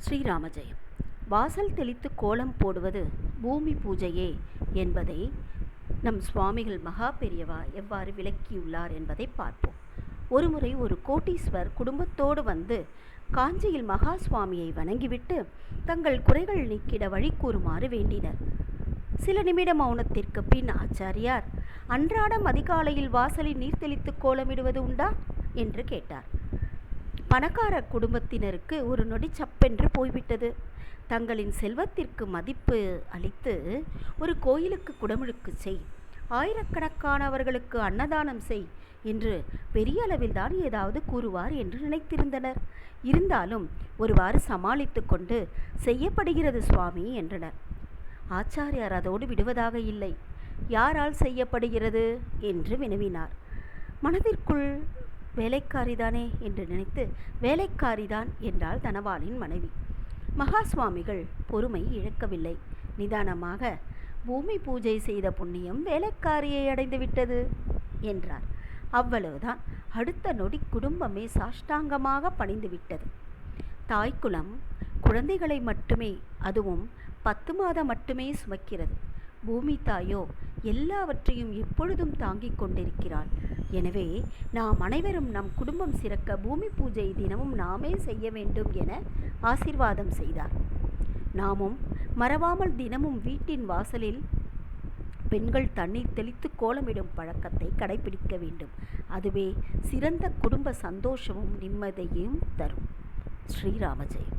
ஸ்ரீராம ஜெயம். வாசல் தெளித்து கோலம் போடுவது பூமி பூஜையே என்பதை நம் சுவாமிகள் மகா பெரியவா எவ்வாறு விளக்கியுள்ளார் என்பதை பார்ப்போம். ஒருமுறை ஒரு கோட்டீஸ்வர் குடும்பத்தோடு வந்து காஞ்சியில் மகா சுவாமியை வணங்கிவிட்டு தங்கள் குறைகள் நீக்கிட வழி கூறுமாறு வேண்டினர். சில நிமிட மௌனத்திற்கு பின் ஆச்சாரியார், அன்றாடம் அதிகாலையில் வாசலில் நீர் தெளித்து கோலமிடுவது உண்டா என்று கேட்டார். பணக்கார குடும்பத்தினருக்கு ஒரு நொடி சப்பென்று போய்விட்டது. தங்களின் செல்வத்திற்கு மதிப்பு அளித்து ஒரு கோயிலுக்கு குடமுழுக்கு செய், ஆயிரக்கணக்கானவர்களுக்கு அன்னதானம் செய் என்று பெரிய அளவில்தான் ஏதாவது கூறுவார் என்று நினைத்திருந்தனர். இருந்தாலும் ஒருவாறு சமாளித்து கொண்டு செய்யப்படுகிறது சுவாமி என்றனர். ஆச்சாரியார் அதோடு விடுவதாக இல்லை. யாரால் செய்யப்படுகிறது என்று வினவினார். மனதிற்குள் வேலைக்காரிதானே என்று நினைத்து வேலைக்காரிதான் என்றாள் தனபாலின் மனைவி. மகா சுவாமிகள் பொறுமை இழக்கவில்லை. நிதானமாக, பூமி பூஜை செய்த புண்ணியம் வேலைக்காரியை அடைந்துவிட்டது என்றார். அவ்வளவுதான். அடுத்த நொடி குடும்பமே சாஷ்டாங்கமாக பணிந்துவிட்டது. தாய்க்குலம் குழந்தைகளை மட்டுமே, அதுவும் 10 மாதம் மட்டுமே சுமக்கிறது. பூமி தாயோ எல்லாவற்றையும் எப்பொழுதும் தாங்கிக் கொண்டிருக்கிறாள். எனவே நாம் அனைவரும் நம் குடும்பம் சிறக்க பூமி பூஜை தினமும் நாமே செய்ய வேண்டும் என ஆசீர்வாதம் செய்தார். நாமும் மறவாமல் தினமும் வீட்டின் வாசலில் பெண்கள் தண்ணீர் தெளித்து கோலமிடும் பழக்கத்தை கடைபிடிக்க வேண்டும். அதுவே சிறந்த குடும்ப சந்தோஷமும் நிம்மதியையும் தரும். ஸ்ரீராம ஜெயம்.